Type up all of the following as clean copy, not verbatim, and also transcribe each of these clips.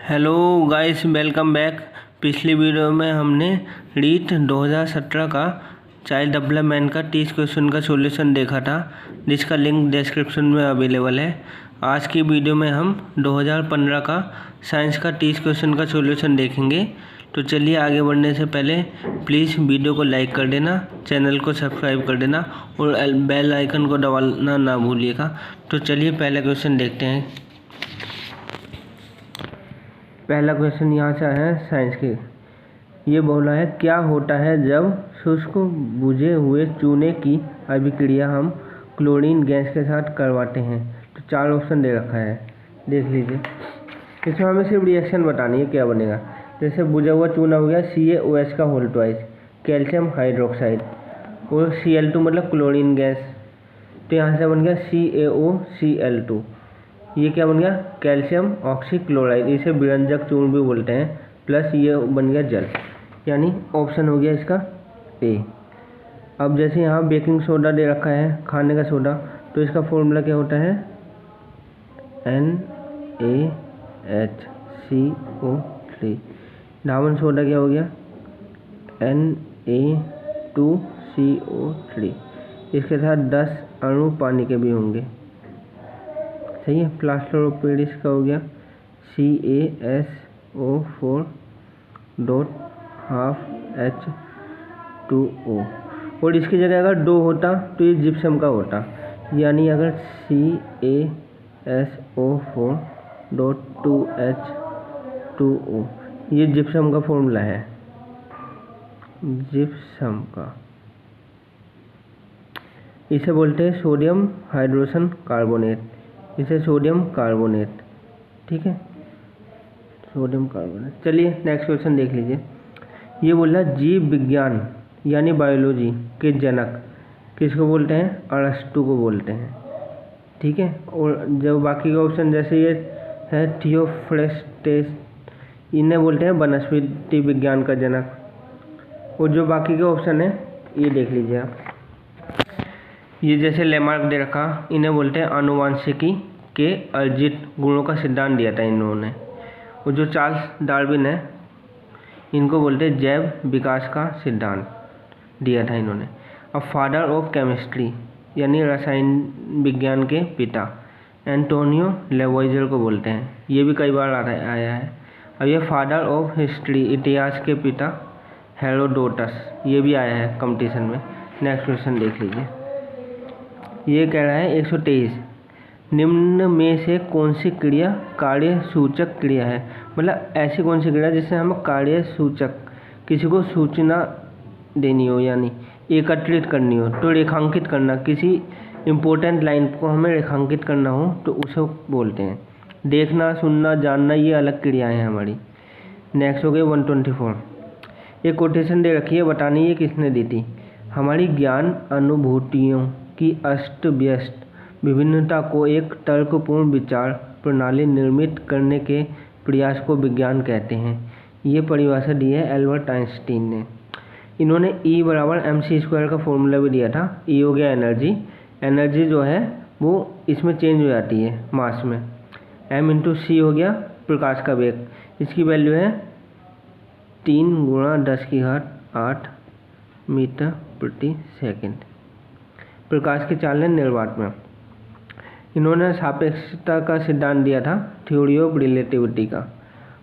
Hello guys, welcome back. पिछली video में हमने रीट 2017 का चाइल्ड डेवलपमेंट का 30 क्वेश्चन का सॉल्यूशन देखा था, जिसका लिंक डिस्क्रिप्शन में अवेलेबल है। आज की वीडियो में हम 2015 का साइंस का 30 क्वेश्चन का सॉल्यूशन देखेंगे। तो चलिए, आगे बढ़ने से पहले प्लीज़ वीडियो को लाइक कर देना, चैनल को सब्सक्राइब कर देना और बेल आइकन को दबाना ना भूलिएगा। तो चलिए पहला क्वेश्चन देखते हैं। पहला क्वेश्चन यहाँ से है साइंस के। ये बोला है, क्या होता है जब शुष्क बुझे हुए चूने की अभिक्रिया हम क्लोरीन गैस के साथ करवाते हैं। तो 4 ऑप्शन दे रखा है, देख लीजिए। इसमें हमें सिर्फ रिएक्शन बतानी है क्या बनेगा। जैसे बुझा हुआ चूना हो गया CaOH का होल ट्वाइस, कैल्शियम हाइड्रोक्साइड, और Cl2 मतलब क्लोरीन गैस। तो यहाँ से बन गया CaOCl2। ये क्या बन गया, कैल्शियम ऑक्सीक्लोराइड, इसे विरंजक चूर्ण भी बोलते हैं, प्लस ये बन गया जल, यानी ऑप्शन हो गया इसका ए। अब जैसे यहाँ बेकिंग सोडा दे रखा है, खाने का सोडा, तो इसका फॉर्मूला क्या होता है, NaHCO3। ढावन सोडा क्या हो गया, Na2CO3। इसके साथ 10 अणु पानी के भी होंगे, सही है। प्लास्टर ऑफ पेरिस का हो गया CaSO4.12H2O। और इसकी जगह अगर 2 होता तो ये जिप्सम का होता, यानी अगर CaSO4.2H2O, ये जिप्सम का फॉर्मूला है, जिप्सम का। इसे बोलते हैं सोडियम हाइड्रोजन कार्बोनेट, इसे सोडियम कार्बोनेट, ठीक है, सोडियम कार्बोनेट। चलिए नेक्स्ट क्वेश्चन देख लीजिए। ये बोला, जीव विज्ञान यानी बायोलॉजी के जनक किसको बोलते हैं, अरस्तु को बोलते हैं, ठीक है। और जो बाकी का ऑप्शन जैसे ये है थियोफ्रेस्टेस, इन्हें बोलते हैं वनस्पति विज्ञान का जनक। और जो बाकी के ऑप्शन है ये देख लीजिए आप। ये जैसे लेमार्क दे रखा, इन्हें बोलते हैं आनुवांशिकी के अर्जित गुणों का सिद्धांत दिया था इन्होंने। और जो चार्ल्स डार्विन है, इनको बोलते हैं जैव विकास का सिद्धांत दिया था इन्होंने। अब फादर ऑफ केमिस्ट्री यानी रसायन विज्ञान के पिता, एंटोनियो लेवोइजर को बोलते हैं, ये भी कई बार आया है। अब ये फादर ऑफ हिस्ट्री इतिहास के पिता, हेरोडोटस, ये भी आया है कंपटीशन में। नेक्स्ट क्वेश्चन देख लीजिए। ये कह रहा है 123, निम्न में से कौन सी क्रिया कार्य सूचक क्रिया है। मतलब ऐसी कौन सी क्रिया जिससे हम कार्य सूचक, किसी को सूचना देनी हो, यानी एकत्रित करनी हो, तो रेखांकित करना, किसी इम्पोर्टेंट लाइन को हमें रेखांकित करना हो तो उसे बोलते हैं। देखना, सुनना, जानना, ये अलग क्रियाएं हैं हमारी। नेक्स्ट हो गई 124। एक कोटेशन दे रखी है, बतानी ये किसने दी थी। हमारी ज्ञान अनुभूतियों की अस्त व्यस्त विभिन्नता को एक तर्कपूर्ण विचार प्रणाली निर्मित करने के प्रयास को विज्ञान कहते हैं। ये परिभाषा दी है एल्बर्ट आइंस्टीन ने। इन्होंने E बराबर mc² का फॉर्मूला भी दिया था। E हो गया एनर्जी, एनर्जी जो है वो इसमें चेंज हो जाती है मास में। m × c हो गया प्रकाश का वेग, इसकी वैल्यू है 3 × 10⁸ मीटर प्रति सेकंड। प्रकाश की चाल है निर्वात में। इन्होंने सापेक्षता का सिद्धांत दिया था, थ्योरी ऑफ रिलेटिविटी का।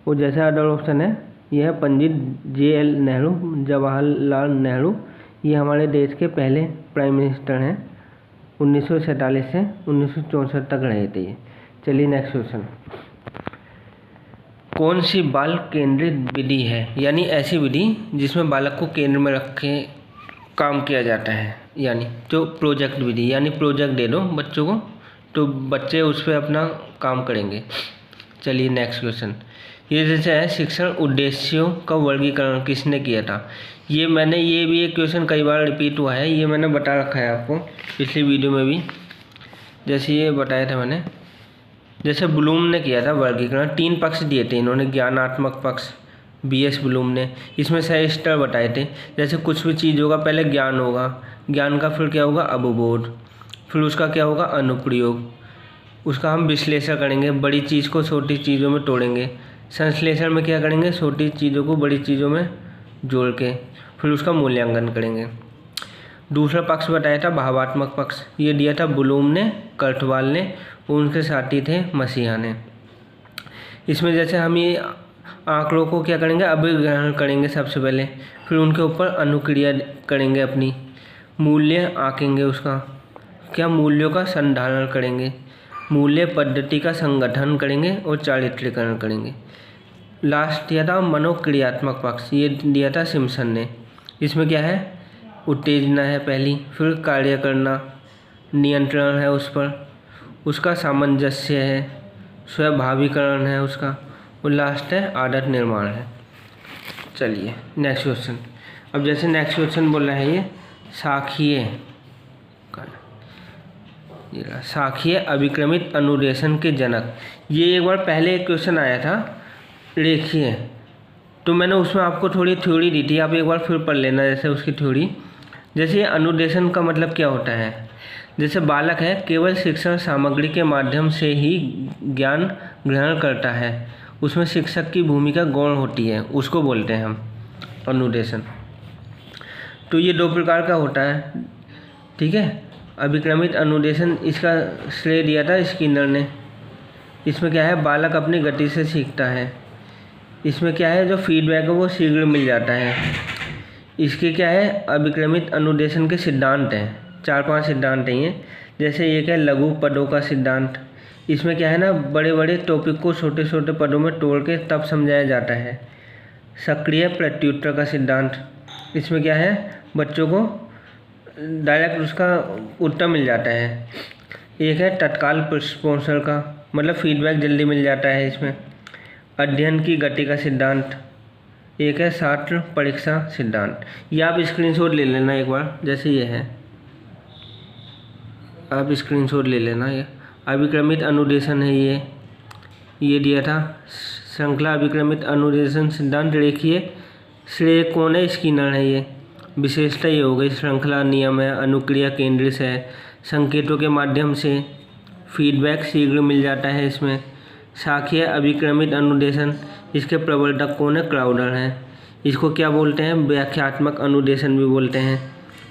वो जैसे अदर ऑप्शन है, यह है पंडित JL नेहरू, जवाहरलाल नेहरू, ये हमारे देश के पहले प्राइम मिनिस्टर हैं। 1947 से 1964 तक रहे थे ये। चलिए नेक्स्ट क्वेश्चन। कौन सी बाल केंद्रित विधि है, यानी ऐसी विधि जिसमें बालक को केंद्र में रख के काम किया जाता है, यानी जो प्रोजेक्ट विधि, यानी प्रोजेक्ट दे दो बच्चों को तो बच्चे उस पर अपना काम करेंगे। चलिए नेक्स्ट क्वेश्चन। ये जैसे है, शिक्षण उद्देश्यों का वर्गीकरण किसने किया था। ये भी एक क्वेश्चन कई बार रिपीट हुआ है, ये मैंने बता रखा है आपको पिछली वीडियो में भी, जैसे ये बताया था मैंने। जैसे ब्लूम ने किया था वर्गीकरण, 3 पक्ष दिए थे इन्होंने, ज्ञानात्मक पक्ष, BS ब्लूम ने। इसमें 6 स्तर बताए थे। जैसे कुछ भी चीज़ होगा, पहले ज्ञान होगा, ज्ञान का फिर क्या होगा, अवबोध, फिर उसका क्या होगा, अनुप्रयोग, उसका हम विश्लेषण करेंगे, बड़ी चीज़ को छोटी चीज़ों में तोड़ेंगे, संश्लेषण में क्या करेंगे, छोटी चीज़ों को बड़ी चीज़ों में जोड़ के फिर उसका मूल्यांकन करेंगे। दूसरा पक्ष बताया था भावात्मक पक्ष, ये दिया था ब्लूम ने, कर्टवाल ने, उनके साथी थे मसीहा ने। इसमें जैसे हम ये आंकड़ों को क्या करेंगे, अभिग्रहण करेंगे सबसे पहले, फिर उनके ऊपर अनुक्रिया करेंगे, अपनी मूल्य आंकेंगे, उसका क्या मूल्यों का संधारण करेंगे, मूल्य पद्धति का संगठन करेंगे और चारित्रीकरण करेंगे। लास्ट दिया था मनोक्रियात्मक पक्ष, ये दिया था सिम्पसन ने। इसमें क्या है, उत्तेजना है पहली, फिर कार्य करना, नियंत्रण है उस पर, उसका सामंजस्य है, स्वाभाविकरण है उसका, और लास्ट है आदत निर्माण है। चलिए नेक्स्ट क्वेश्चन। अब जैसे नेक्स्ट क्वेश्चन बोल रहा है ये साखीय अभिक्रमित अनुदेशन के जनक। ये एक बार पहले एक क्वेश्चन आया था रेखीय, तो मैंने उसमें आपको थोड़ी थ्योरी दी थी, आप एक बार फिर पढ़ लेना जैसे उसकी थ्योरी। जैसे अनुदेशन का मतलब क्या होता है, जैसे बालक है केवल शिक्षण सामग्री के माध्यम से ही ज्ञान ग्रहण करता है, उसमें शिक्षक की भूमिका गौण होती है, उसको बोलते हैं हम अनुदेशन। तो ये दो प्रकार का होता है, ठीक है। अभिक्रमित अनुदेशन, इसका श्रेय दिया था स्किनर ने। इसमें क्या है, बालक अपनी गति से सीखता है, इसमें क्या है जो फीडबैक है वो शीघ्र मिल जाता है। इसके क्या है, अभिक्रमित अनुदेशन के सिद्धांत हैं, 4-5 सिद्धांत हैं ये। जैसे एक है लघु पदों का सिद्धांत, इसमें क्या है ना, बड़े बड़े टॉपिक को छोटे छोटे पदों में तोड़ के तब समझाया जाता है। सक्रिय प्रत्युत्तर का सिद्धांत, इसमें क्या है, बच्चों को डायरेक्ट उसका उत्तर मिल जाता है। एक है तत्काल रिस्पॉन्सर का, मतलब फीडबैक जल्दी मिल जाता है इसमें। अध्ययन की गति का सिद्धांत, एक है छात्र परीक्षा सिद्धांत। ये आप स्क्रीनशॉट ले लेना एक बार, जैसे ये है, आप स्क्रीनशॉट ले लेना। ये अभिक्रमित अनुदेशन है, ये दिया था श्रृंखला अभिक्रमित अनुदेशन सिद्धांत रेखीय। श्रेय कौन है, स्किनर है। ये विशेषता ये हो गई, श्रृंखला नियम है, अनुक्रिया केंद्रित है, संकेतों के माध्यम से फीडबैक शीघ्र मिल जाता है इसमें। शाखीय अभिक्रमित अनुदेशन, इसके प्रवर्तक कौन है, क्राउडर है। इसको क्या बोलते हैं, व्याख्यात्मक अनुदेशन भी बोलते हैं।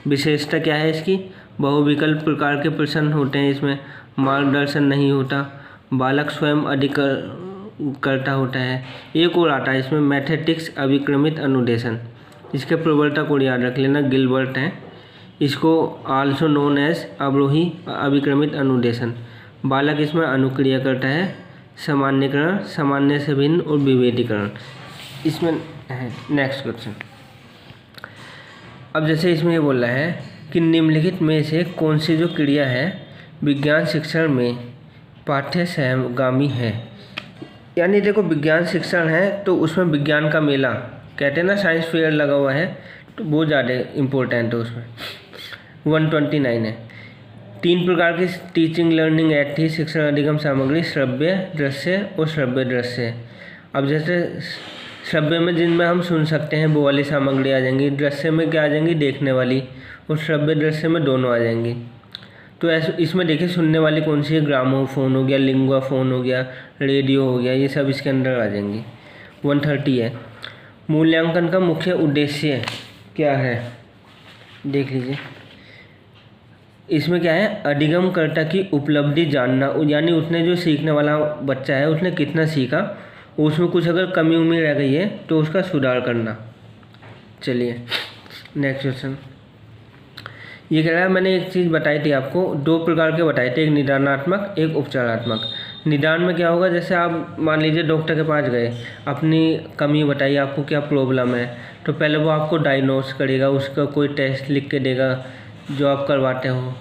विशेषता क्या है इसकी, बहुविकल्प प्रकार के प्रश्न होते हैं, इसमें मार्गदर्शन नहीं होता, बालक स्वयं अधिक करता होता है। एक और आता है इसमें मैथेटिक्स अभिक्रमित अनुदेशन, इसके प्रवर्तक और याद रख लेना, गिलबर्ट हैं। इसको आल्सो नोन एज अवरोही अभिक्रमित अनुदेशन। बालक इसमें अनुक्रिया करता है, सामान्यकरण, सामान्य से भिन्न और विभेदीकरण इसमें है। Next question. अब जैसे इसमें ये बोल रहा है कि निम्नलिखित में से कौन सी जो क्रिया है विज्ञान शिक्षण में पाठ्य सहगामी है। यानी देखो विज्ञान शिक्षण है तो उसमें विज्ञान का मेला कहते हैं ना, साइंस फेयर लगा हुआ है, तो वो ज़्यादा इम्पोर्टेंट है उसमें। 129 है। 3 प्रकार की टीचिंग लर्निंग एड थी शिक्षण अधिगम सामग्री, श्रव्य दृश्य और श्रव्य दृश्य। अब जैसे श्रव्य में जिनमें हम सुन सकते हैं वो वाली सामग्री आ जाएंगी, दृश्य में क्या आ जाएंगी, देखने वाली, और श्रव्य दृश्य में दोनों आ जाएंगी। तो ऐसे इसमें देखिए सुनने वाली कौन सी है, ग्रामोफोन हो गया, लिंगुआफोन हो गया, रेडियो हो गया, ये सब इसके अंदर आ जाएंगी। 130 है। मूल्यांकन का मुख्य उद्देश्य क्या है, देख लीजिए। इसमें क्या है, अधिगमकर्ता की उपलब्धि जानना, यानी उसने जो सीखने वाला बच्चा है उसने कितना सीखा, उसमें कुछ अगर कमी उमी रह गई है तो उसका सुधार करना। चलिए नेक्स्ट क्वेश्चन। ये कह रहा है, मैंने एक चीज़ बताई थी आपको, 2 प्रकार के बताए थे, एक निदानात्मक एक उपचारात्मक। निदान में क्या होगा, जैसे आप मान लीजिए डॉक्टर के पास गए, अपनी कमी बताइए, आपको क्या प्रॉब्लम है, तो पहले वो आपको डायग्नोस करेगा, उसका कोई टेस्ट लिख के देगा जो आप करवाते हो।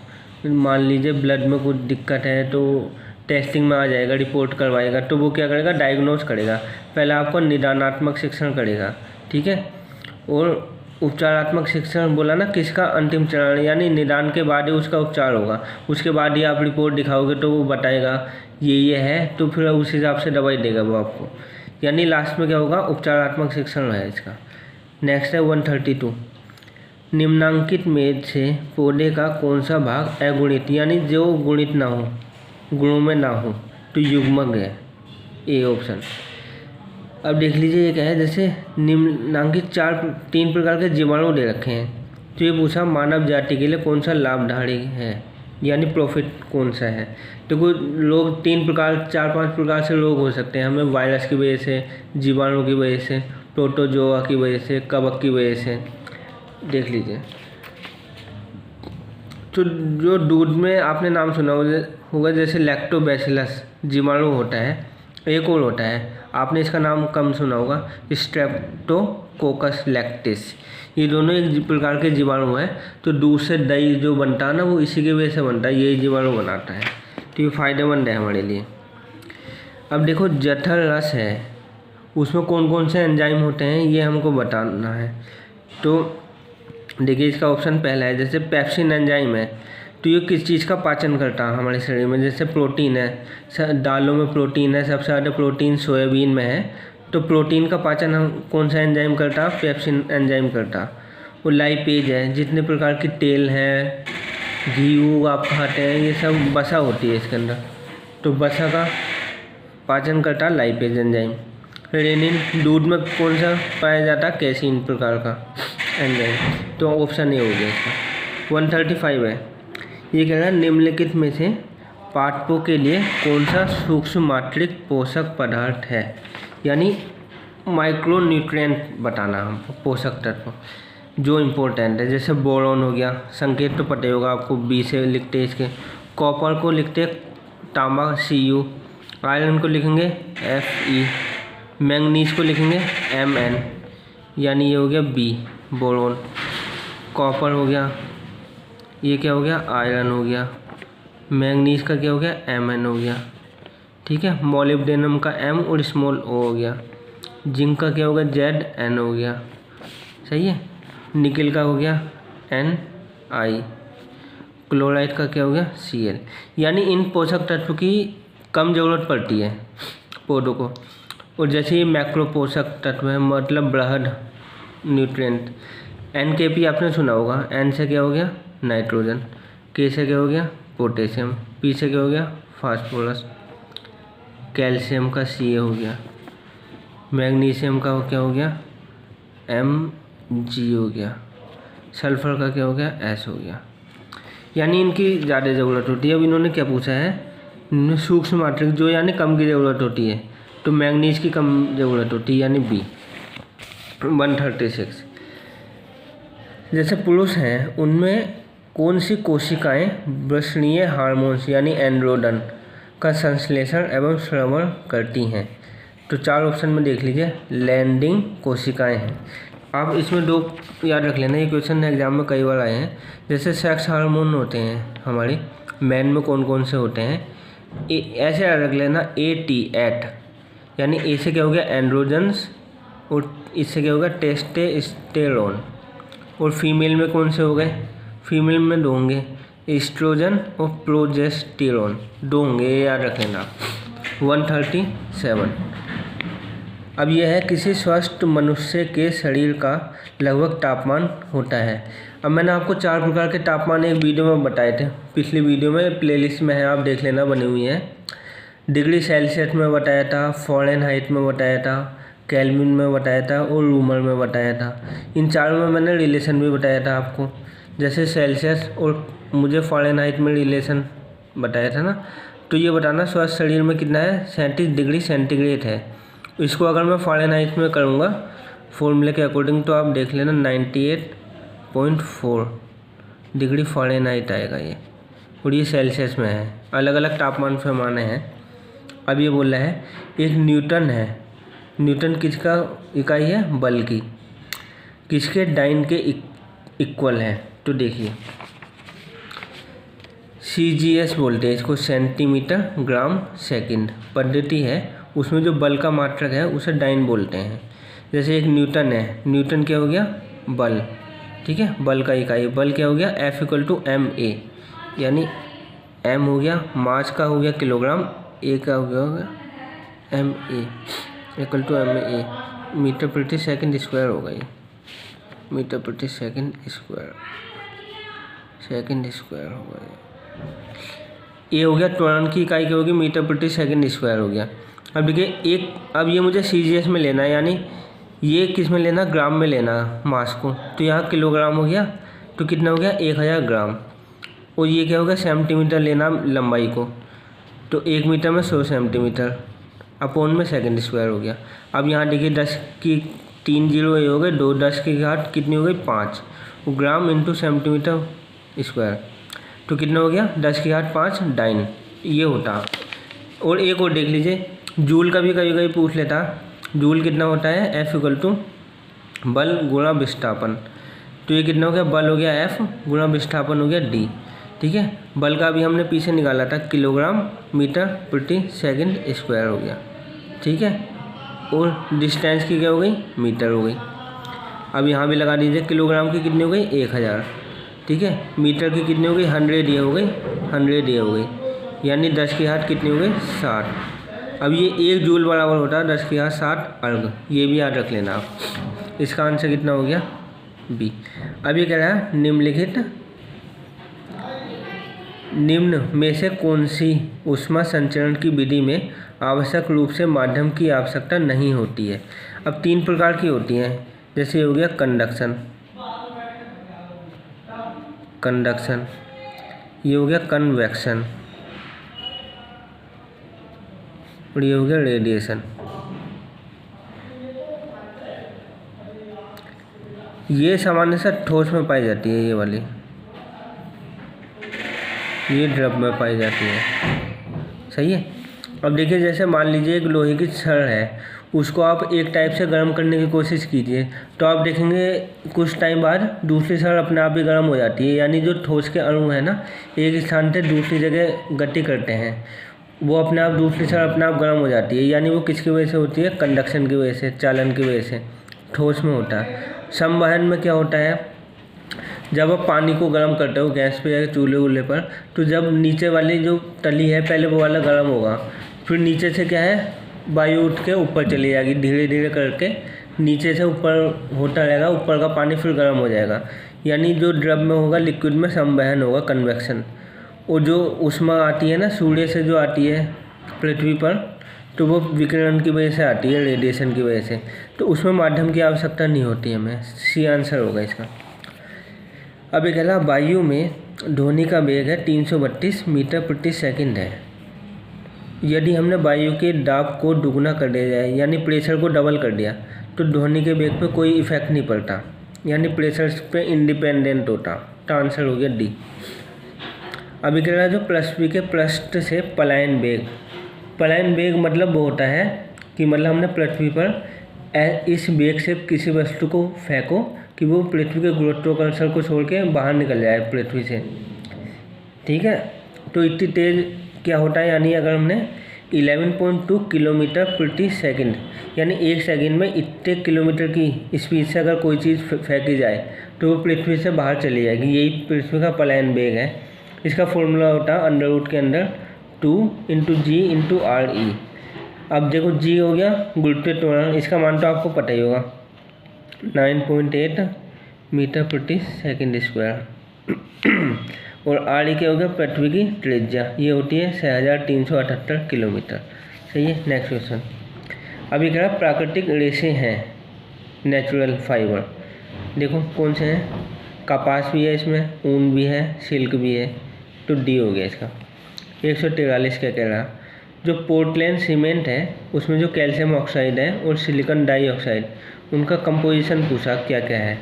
मान लीजिए ब्लड में कुछ दिक्कत है तो टेस्टिंग में आ जाएगा, रिपोर्ट करवाएगा, तो वो क्या करेगा, डायग्नोस करेगा। पहले आपको निदानात्मक शिक्षण करेगा, ठीक है। और उपचारात्मक शिक्षण बोला ना, किसका अंतिम चरण, यानी निदान के बाद ही उसका उपचार होगा, उसके बाद ही आप रिपोर्ट दिखाओगे तो वो बताएगा ये है, तो फिर उस हिसाब से दवाई देगा वो आपको, यानी लास्ट में क्या होगा, उपचारात्मक शिक्षण है इसका। नेक्स्ट है 132। निम्नांकित में से पौधे का कौन सा भाग अगुणित, यानी जो गुणित ना हो, गुणों में ना हो, तो युग्मक है, ए ऑप्शन। अब देख लीजिए ये क्या है, जैसे निम्नांकित 3 प्रकार के जीवाणु दे रखे हैं। तो ये पूछा मानव जाति के लिए कौन सा लाभकारी है, यानी प्रॉफिट कौन सा है। तो कोई लोग 4-5 प्रकार से रोग हो सकते हैं हमें, वायरस की वजह से, जीवाणु की वजह से, प्रोटोजोआ की वजह से, कवक की वजह से। देख लीजिए, तो जो दूध में आपने नाम सुना होगा जैसे लैक्टोबैसिलस जीवाणु होता है, एक और होता है आपने इसका नाम कम सुना होगा, स्ट्रेप्टोकोकस लैक्टिस। ये दोनों एक प्रकार के जीवाणु हैं। तो दूध से दही जो बनता है ना, वो इसी की वजह से बनता है, यही जीवाणु बनाता है। तो ये फायदेमंद है हमारे लिए। अब देखो जठर रस है, उसमें कौन कौन से एंजाइम होते हैं ये हमको बताना है। तो देखिए इसका ऑप्शन पहला है, जैसे पेप्सिन एंजाइम है। तो ये किस चीज़ का पाचन करता है हमारे शरीर में, जैसे प्रोटीन है, दालों में प्रोटीन है, सबसे ज़्यादा प्रोटीन सोयाबीन में है। तो प्रोटीन का पाचन हम कौन सा एंजाइम करता है, पेप्सिन एंजाइम करता। और लाइपेज है, जितने प्रकार की तेल है, घी आप खाते हैं, ये सब वसा होती है इसके अंदर। तो वसा का पाचन करता है लाइपेज एंजाइम। रेनिन, दूध में कौन सा पाया जाता है, कैसीन प्रकार का एंजाइम। तो ऑप्शन ए हो गया इसका। 135 है, ये कह रहा है निम्नलिखित में से पाठकों के लिए कौन सा सूक्ष्म मात्रिक पोषक पदार्थ है, यानी माइक्रोन्यूट्रिएंट बताना हम, पोषक तत्व जो इम्पोर्टेंट है। जैसे बोरॉन हो गया, संकेत तो पता ही होगा आपको, बी से लिखते हैं इसके। कॉपर को लिखते तांबा Cu, आयरन को लिखेंगे Fe, मैंगनीज को लिखेंगे Mn, यानी ये हो गया बी बोरॉन। कॉपर हो गया, ये क्या हो गया, आयरन हो गया। मैंगनीज का क्या हो गया, Mn हो गया। ठीक है, मोलिब्डेनम का M और स्मॉल o हो गया। जिंक का क्या हो गया, Zn हो गया। सही है। निकल का हो गया Ni, क्लोराइड का क्या हो गया, Cl। यानी इन पोषक तत्व की कम ज़रूरत पड़ती है पौधों को। और जैसे ये मैक्रो पोषक तत्व है, मतलब बृहद न्यूट्रिएंट। NKP आपने सुना होगा, N से क्या हो गया, नाइट्रोजन, K से क्या हो गया, पोटेशियम, P से क्या हो गया, फास्फोरस, कैल्शियम का Ca हो गया, मैग्नीशियम का क्या हो गया, Mg हो गया, सल्फर का क्या हो गया, S हो गया। यानी इनकी ज़्यादा ज़रूरत होती है। अब इन्होंने क्या पूछा है, इन्होंने सूक्ष्म मात्रिक जो यानी कम की ज़रूरत होती है। तो मैंगनीज की कम ज़रूरत होती है, यानी बी। 136, जैसे पुरुष हैं उनमें कौन सी कोशिकाएं वृषणीय हार्मोन्स यानी एंड्रोडन का संश्लेषण एवं श्रवण करती हैं। तो 4 ऑप्शन में देख लीजिए, लैंडिंग कोशिकाएं हैं। आप इसमें 2 याद रख लेना, ये क्वेश्चन एग्जाम में कई बार आए हैं। जैसे सेक्स हार्मोन होते हैं हमारे मैन में, कौन कौन से होते हैं, ऐसे याद रख लेना, AT8, यानी ए से क्या हो गया, एंड्रोजन्स, और इससे क्या हो गया, टेस्टेस्टेरोन। और फीमेल में कौन से हो गए, फीमेल में 2 होंगे, एस्ट्रोजन और प्रोजेस्टेरोन, 2 होंगे, ये याद रख लेना। 137, अब यह है किसी स्वस्थ मनुष्य के शरीर का लगभग तापमान होता है। अब मैंने आपको 4 प्रकार के तापमान एक वीडियो में बताए थे, पिछली वीडियो में प्लेलिस्ट में है, आप देख लेना, बनी हुई है। डिग्री सेल्सियस में बताया था, फ़ारेनहाइट में बताया था, केल्विन में बताया था और रूमर में बताया था। इन 4 में मैंने रिलेशन भी बताया था आपको, जैसे सेल्सियस और मुझे फ़ारेनहाइट में रिलेशन बताया था ना। तो ये बताना स्वस्थ शरीर में कितना है, 37 डिग्री सेंटीग्रेड है। इसको अगर मैं फ़ारेनहाइट में करूँगा फॉर्मूले के अकॉर्डिंग, तो आप देख लेना 98.4 डिग्री फ़ारेनहाइट आएगा ये, और ये सेल्सियस में है। अलग अलग तापमान पे माने हैं। अब ये बोल रहा है एक न्यूटन है, न्यूटन किसका इकाई है, बल की, किसके डाइन के इक्वल है। तो देखिए CGS बोलते हैं इसको, सेंटीमीटर ग्राम सेकंड पद्धति है, उसमें जो बल का मात्रक है उसे डाइन बोलते हैं। जैसे एक न्यूटन है, न्यूटन क्या हो गया, बल, ठीक है, बल का इकाई, बल क्या हो गया, F = ma, यानी m हो गया, मास का हो गया किलोग्राम, a का हो गया ma = ma, मीटर प्रति सेकंड स्क्वायर होगा ये, मीटर प्रति सेकंड स्क्वायर होगा ये हो गया। त्वरण की इकाई क्या होगी, मीटर प्रति सेकंड स्क्वायर हो गया। अब देखिए अब ये मुझे CGS में लेना है, यानी ये किस में लेना, ग्राम में लेना मास को। तो यहाँ किलोग्राम हो गया, तो कितना हो गया 1000 ग्राम। और ये क्या हो गया, सेंटीमीटर लेना लंबाई को, तो 1 मीटर में 100 सेंटीमीटर अपॉन में सेकंड स्क्वायर हो गया। अब यहाँ देखिए 10 की 3 जीरो ये हो गए 2, 10 की घात कितनी हो गई 5, ग्राम इंटू सेंटीमीटर स्क्वायर, तो कितना हो गया 10 की घात 5 डाइन, ये होता। और एक और देख लीजिए, जूल का भी कभी कभी पूछ लेता। जूल कितना होता है, F इक्वल टू बल गुणा विस्थापन। तो ये कितना हो गया, बल हो गया F गुणा विस्थापन हो गया D। ठीक है, बल का भी हमने पीछे निकाला था, किलोग्राम मीटर प्रति सेकंड स्क्वायर हो गया। ठीक है, और डिस्टेंस की क्या हो गई, मीटर हो गई। अब यहाँ भी लगा दीजिए, किलोग्राम की कितनी हो गई 1000। ठीक है, मीटर की कितनी हो गई 100 ये हो गई, 100 ये हो गई, यानी 10 की घात कितनी हो गई 60। अब ये 1 जूल बराबर होता है 10 की घात 60 अर्ग, ये भी याद रख लेना आप। इसका आंसर कितना हो गया बी। अब ये कह रहा है निम्न में से कौन सी ऊष्मा संचरण की विधि में आवश्यक रूप से माध्यम की आवश्यकता नहीं होती है। अब 3 प्रकार की होती हैं, जैसे हो गया कंडक्शन, ये हो गया कन्वेक्शन, और ये हो गया रेडिएशन। ये सामान्यतः ठोस में पाई जाती है, ये वाली ये द्रव में पाई जाती है। सही है। अब देखिए, जैसे मान लीजिए एक लोहे की छड़ है, उसको आप एक टाइप से गर्म करने की कोशिश कीजिए, तो आप देखेंगे कुछ टाइम बाद दूसरी छड़ अपने आप ही गर्म हो जाती है। यानी जो ठोस के अणु है ना, एक स्थान से दूसरी जगह गति करते हैं, वो अपने आप दूसरी छड़ अपने आप गर्म हो जाती है। यानी वो किसकी वजह से होती है, कंडक्शन की वजह से, चालन की वजह से ठोस में होता है। संवहन में क्या होता है, जब आप पानी को गर्म करते हो गैस पे या चूल्हे वूल्हे पर, तो जब नीचे वाली जो तली है पहले वो वाला गर्म होगा, फिर नीचे से क्या है वायु उठ के ऊपर चली जाएगी, धीरे धीरे करके नीचे से ऊपर होता रहेगा, ऊपर का पानी फिर गर्म हो जाएगा। यानी जो द्रव में होगा, लिक्विड में संवहन होगा, कन्वेक्शन। और जो ऊष्मा आती है ना सूर्य से, जो आती है पृथ्वी पर, तो वो विकिरण की वजह से आती है, रेडिएशन की वजह से। तो उसमें माध्यम की आवश्यकता नहीं होती हमें। सी आंसर होगा इसका। अब एक कहला वायु में ध्वनि का वेग है 332 मीटर प्रति सेकंड है। यदि हमने वायु के दाब को दुगना कर दिया जाए, यानी प्रेशर को डबल कर दिया, तो ध्वनि के वेग पे कोई इफेक्ट नहीं पड़ता, यानी प्रेशर पे इंडिपेंडेंट होता। तो आंसर हो गया डी। अभी कह रहा है जो पृथ्वी के पृष्ठ से पलायन वेग मतलब वो होता है कि मतलब हमने पृथ्वी पर इस वेग से किसी वस्तु को फेंको कि वो पृथ्वी के गुरुत्वाकर्षण को छोड़ के बाहर निकल जाए पृथ्वी से। ठीक है, तो इतनी तेज़ क्या होता है, यानी अगर हमने 11.2 किलोमीटर प्रति सेकंड, यानी 1 सेकंड में इतने किलोमीटर की स्पीड से अगर कोई चीज़ फेंकी जाए तो वो पृथ्वी से बाहर चली जाएगी। यही पृथ्वी का पलायन वेग है। इसका फॉर्मूला होता है अंडर के अंदर 2 × G × RE। अब देखो G हो गया गुरुत्वीय त्वरण, इसका मान तो आपको पता ही होगा 9.8 मीटर प्रति सेकंड स्क्वायर। और RE क्या हो गया पृथ्वी की त्रिज्या, ये होती है 6378 किलोमीटर। सही है। Next question. अभी कह रहा प्राकृतिक रेशे हैं नेचुरल फाइबर, देखो कौन से हैं, कपास भी है इसमें, ऊन भी है, सिल्क भी है, तो डी हो गया इसका। 143 क्या कह रहा, जो पोर्टलैंड सीमेंट है उसमें जो कैल्शियम ऑक्साइड है और सिलिकॉन डाइऑक्साइड, उनका कंपोजिशन पूछा क्या क्या है।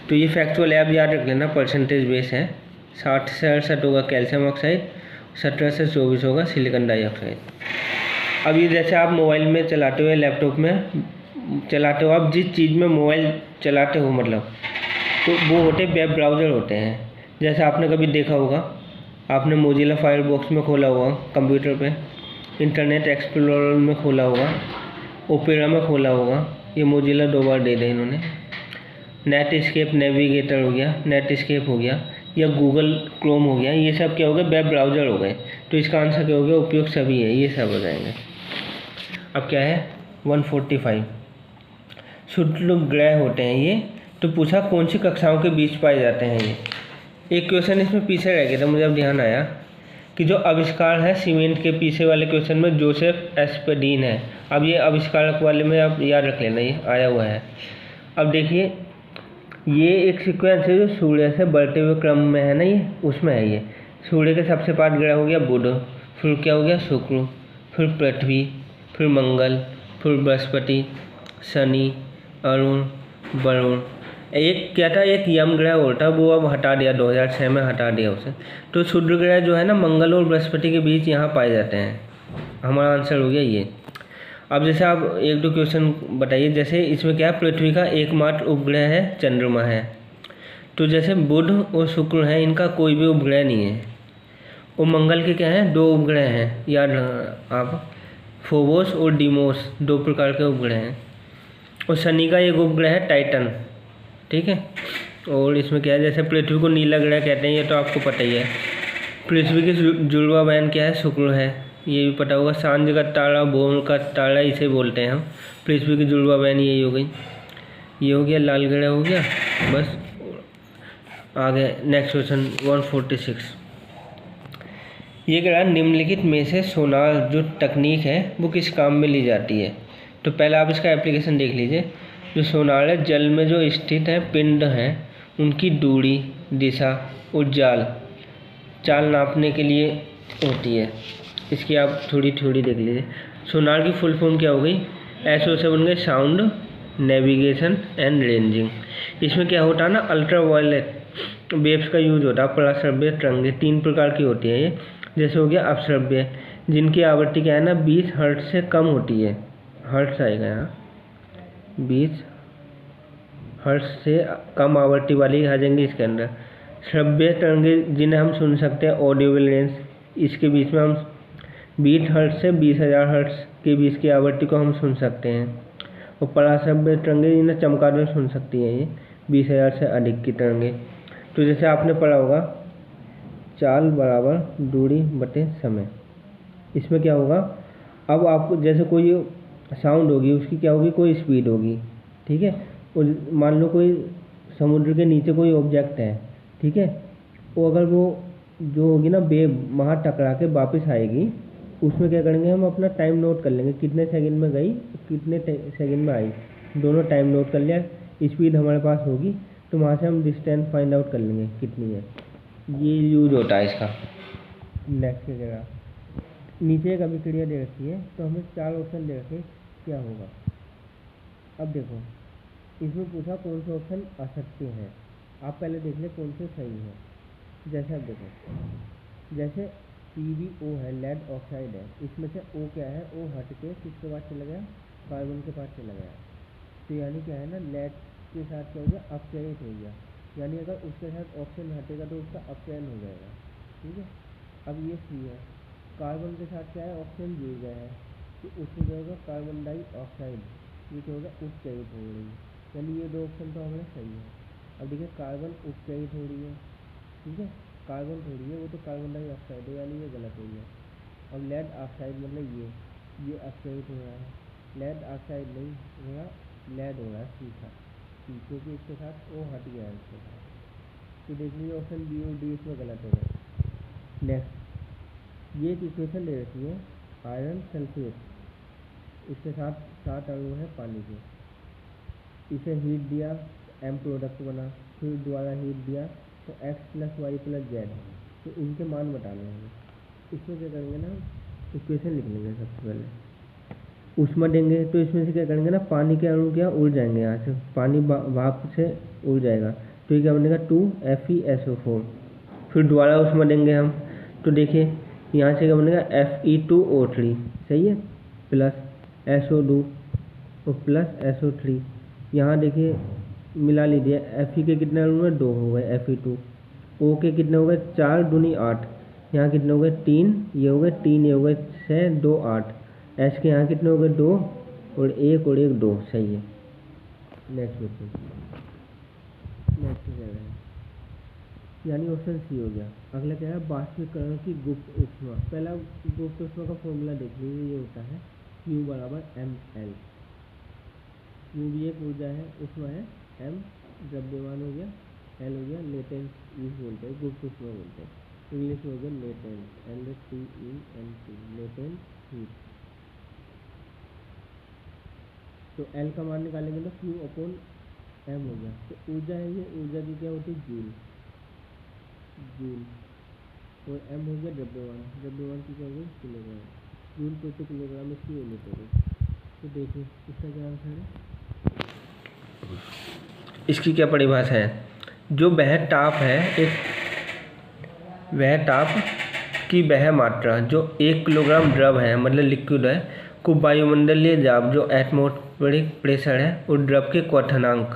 तो ये फैक्चुअल है, आप याद रख लेना, परसेंटेज बेस है। 60 से 68 होगा कैल्शियम ऑक्साइड, 17 से 24 होगा सिलिकॉन डाइऑक्साइड। अब ये जैसे आप मोबाइल में चलाते हो, लैपटॉप में चलाते हो, आप जिस चीज़ में मोबाइल चलाते हो मतलब, तो वो होते वेब ब्राउज़र होते हैं। जैसे आपने कभी देखा होगा, आपने मोजिला फायरफॉक्स में खोला होगा कंप्यूटर पे, इंटरनेट एक्सप्लोरर में खोला होगा, ओपेरा में खोला होगा, ये मोजिला 2 बार दे दें इन्होंने। नेट स्केप नेविगेटर हो गया, नेट स्केप हो गया, या गूगल क्रोम हो गया, ये सब क्या हो गए वेब ब्राउज़र हो गए। तो इसका आंसर क्या हो गया, उपयोग सभी है, ये सब हो जाएंगे। अब क्या है 145 शुद्ध ग्रह होते हैं ये, तो पूछा कौन सी कक्षाओं के बीच पाए जाते हैं ये। एक क्वेश्चन इसमें पीछे रह गया था, मुझे अब ध्यान आया। कि जो आविष्कार है सीमेंट के पीछे वाले क्वेश्चन में जोसेफ एस्पेडीन है। अब ये आविष्कारक वाले में आप याद रख लेना, ये आया हुआ है। अब देखिए ये एक सीक्वेंस है जो सूर्य से बढ़ते हुए क्रम में है ना, ये उसमें है। ये सूर्य के सबसे पास ग्रह हो गया बुध, फिर क्या हो गया शुक्र, फिर पृथ्वी, फिर मंगल, फिर बृहस्पति, शनि, अरुण, वरुण। एक क्या था, एक यम ग्रह और था, वो अब हटा दिया 2006 में, हटा दिया उसे। तो क्षुद्र ग्रह जो है ना मंगल और बृहस्पति के बीच यहाँ पाए जाते हैं। हमारा आंसर हो गया ये। अब जैसे आप एक दो क्वेश्चन बताइए, जैसे इसमें क्या है, पृथ्वी का एकमात्र उपग्रह है चंद्रमा है। तो जैसे बुध और शुक्र हैं, इनका कोई भी उपग्रह नहीं है। और मंगल के क्या हैं, 2 उपग्रह हैं, याद आप, फोबोस और डीमोस, 2 प्रकार के उपग्रह हैं। और शनि का एक उपग्रह है टाइटन, ठीक है। और इसमें क्या है, जैसे पृथ्वी को नीला ग्रह कहते हैं, ये तो आपको पता ही है। पृथ्वी की जुड़वा बहन क्या है, शुक्र है, ये भी पता होगा। सांझ का तारा, भोर का तारा, इसे बोलते हैं हम। पृथ्वी की जुड़वा बहन यही हो गई। ये हो गया, लाल ग्रह हो गया। बस आगे नेक्स्ट क्वेश्चन 146। ये कह रहा है निम्नलिखित में से सोनार जो तकनीक है वो किस काम में ली जाती है। तो पहले आप इसका एप्लीकेशन देख लीजिए। जो सोनार है, जल में जो स्थित है पिंड हैं उनकी दूरी, दिशा और चाल नापने के लिए होती है। इसकी आप थोड़ी देख लीजिए। सोनार की फुल फॉर्म क्या हो गई, एसओ से बन गए साउंड, नेविगेशन एंड रेंजिंग। इसमें क्या होता है ना, अल्ट्रा वायलेट वेव्स का यूज होता है। प्रश्रव्य तरंगें 3 प्रकार की होती है ये। जैसे हो गया अपश्रव्य, जिनकी आवृत्ति क्या है ना 20 हर्ट्ज से कम होती है। हर्ट्ज आएगा यहाँ, 20 हर्ट्ज से कम आवृत्ति वाली आ जाएंगी इसके अंदर। श्रव्य तरंगें जिन्हें हम सुन सकते हैं ऑडियोबल रेंज, इसके बीच में हम 20 हर्ट्ज से 20,000 हर्ट्ज के बीच की आवृत्ति को हम सुन सकते हैं। और पराश्रव्य तरंगें जिन्हें चमगादड़ सुन सकती हैं, ये 20,000 से अधिक की तरंगें। तो जैसे आपने पढ़ा होगा चाल बराबर दूरी बटे समय। इसमें क्या होगा, अब आपको जैसे कोई साउंड होगी उसकी क्या होगी, कोई स्पीड होगी, ठीक है। और मान लो कोई समुद्र के नीचे कोई ऑब्जेक्ट है, ठीक है। वो अगर वो जो होगी ना वेव वहाँ टकरा के वापस आएगी, उसमें क्या करेंगे हम अपना टाइम नोट कर लेंगे, कितने सेकंड में गई, कितने सेकंड में आई, दोनों टाइम नोट कर लिया। स्पीड हमारे पास होगी तो वहाँ से हम डिस्टेंस फाइंड आउट कर लेंगे कितनी है। ये यूज होता है इसका। नेक्स्ट जगह नीचे एक अभिक्रिया दे रखी है, तो हमें 4 ऑप्शन दे रखे, क्या होगा। अब देखो इसमें पूछा कौन से ऑप्शन असत्य है, आप पहले देख ले कौन से सही है। जैसे अब देखो, जैसे PbO है, लेड ऑक्साइड है, इसमें से O क्या है, O हट के किसके पास चला गया, कार्बन के पास चला गया। तो यानी क्या है ना, लेड के साथ क्या हो गया, अपचयित हो गया। यानी अगर उसके साथ ऑक्सीजन हटेगा तो उसका अपचयन हो जाएगा, ठीक है। अब ये सी है, कार्बन के साथ क्या है, ऑक्सीजन जुड़ गया है, तो उसमें क्या होगा, कार्बन डाइऑक्साइड, ये क्या होगा, उपचयित हो रही है। यानी ये 2 ऑप्शन तो हमारे सही है। अब देखिए कार्बन उपचयित हो रही है, ठीक है, कार्बन थोड़ी है, वो तो कार्बन डाइऑक्साइड है, यानी ये गलत हो गया। अब लेड ऑक्साइड मतलब ये अपचयित हो रहा है, लेड ऑक्साइड नहीं हो रहा, लेड हो रहा है, सीखा, क्योंकि इसके साथ O हट गया है इसके साथ। तो देख लीजिए ऑप्शन बी और डी इसमें गलत हो गए। नेक्स्ट ये एक इक्वेशन दे रखी है, आयरन सल्फेट, इसके साथ 7 अणु है पानी के। इसे हीट दिया, M प्रोडक्ट बना, फिर दोबारा हीट दिया तो x + y + z, तो इनके मान बताने हैं। इसमें क्या करेंगे ना, इक्वेशन लिख लेंगे सबसे पहले। ऊष्मा देंगे तो इसमें से क्या करेंगे ना, पानी के अणु क्या उड़ जाएंगे, यहाँ से पानी भाप से उड़ जाएगा, तो ये क्या बनेगा 2FeSO4। फिर दोबारा ऊष्मा देंगे हम, तो देखिए यहाँ से क्या बनेगा Fe2O3, सही है, प्लस SO2 और प्लस SO3। यहाँ देखिए मिला लीजिए, Fe के कितने अणु हैं, 2 हो गए, Fe2। O के कितने हो गए, 4 दूनी 8, यहाँ कितने हो गए 3, ये हो गए 3, ये हो गए 6, 2 8। S के यहाँ कितने हो गए 2 और 1 और 1 2, सही है। नेक्स्ट क्वेश्चन, नेक्स्ट क्या है, यानी ऑप्शन सी हो गया। अगला क्या है, बाष्पीकरण की गुप्त ऊष्मा। पहला गुप्त ऊष्मा का फॉर्मूला देख लीजिए, ये होता है Q = mL। Q भी एक ऊर्जा है, ऊष्मा है, M द्रव्यमान हो गया, L हो गया लेटेंट हीट बोलते हैं, गुप्त ऊष्मा बोलते हैं। इंग्लिश में हो गया लेटेंट, LATENT, लेटेंट हीट। तो L का मान निकालेंगे तो Q/M हो गया। तो ऊर्जा है ये, ऊर्जा की क्या होती है, जूल, और M हो गया द्रव्यमान की क्या होगी, किलोग्राम, जूल प्रति किलोग्राम इसकी यूनिट होगी। तो देखिए इसका क्या आंसर है, इसकी क्या परिभाषा है, जो वह ताप है वह ताप की वह मात्रा जो 1 किलोग्राम द्रव है, मतलब लिक्विड है, को वायुमंडलीय दाब जो एटमॉस्फेरिक प्रेशर है और द्रव के क्वथनांक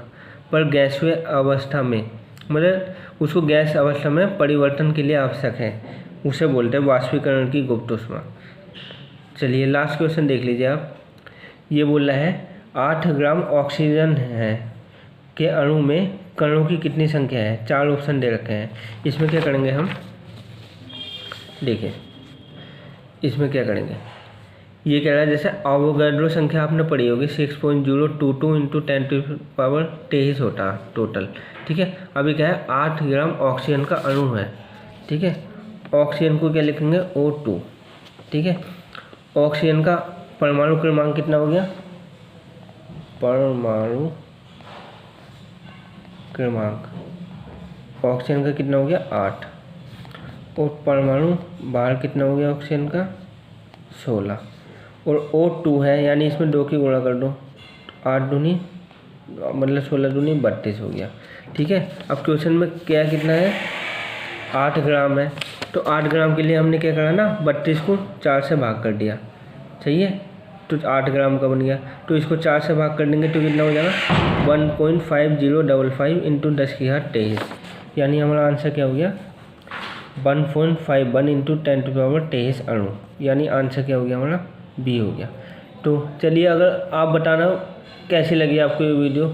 पर गैसीय अवस्था में, मतलब उसको गैस अवस्था में परिवर्तन के लिए आवश्यक है, उसे बोलते हैं वाष्पीकरण की गुप्त ऊष्मा। चलिए लास्ट क्वेश्चन देख लीजिए आप। ये बोल रहा है 8 ग्राम ऑक्सीजन है के अणु में कणों की कितनी संख्या है, 4 ऑप्शन दे रखे हैं। इसमें क्या करेंगे हम, देखिए इसमें क्या करेंगे, ये कह रहा है जैसे अवोगाड्रो संख्या आपने पढ़ी होगी 6.022 × 10⁻23 होता टोटल, ठीक है। अभी क्या है 8 ग्राम ऑक्सीजन का अणु है, ठीक है। ऑक्सीजन को क्या लिखेंगे, O2, ठीक है। ऑक्सीजन का परमाणु क्रमांक कितना हो गया, परमाणु क्रमांक ऑक्सीजन का कितना हो गया 8, और परमाणु भार कितना हो गया ऑक्सीजन का 16, और O2 है यानी इसमें 2 की गुणा कर दो, 8 दूनी मतलब 16 दूनी 32 हो गया, ठीक है। अब क्वेश्चन में क्या कितना है, 8 ग्राम है, तो 8 ग्राम के लिए हमने क्या करा ना, 32 को 4 से भाग कर दिया, सही है। तो 8 ग्राम का बन गया, तो इसको 4 से भाग कर देंगे तो कितना हो जाएगा 1.5055 × 10⁻23, यानी हमारा आंसर क्या हो गया 1.51 × 10⁻23 अणु, यानी आंसर क्या हो गया हमारा बी हो गया। तो चलिए अगर आप बताना कैसी लगी आपको ये वीडियो।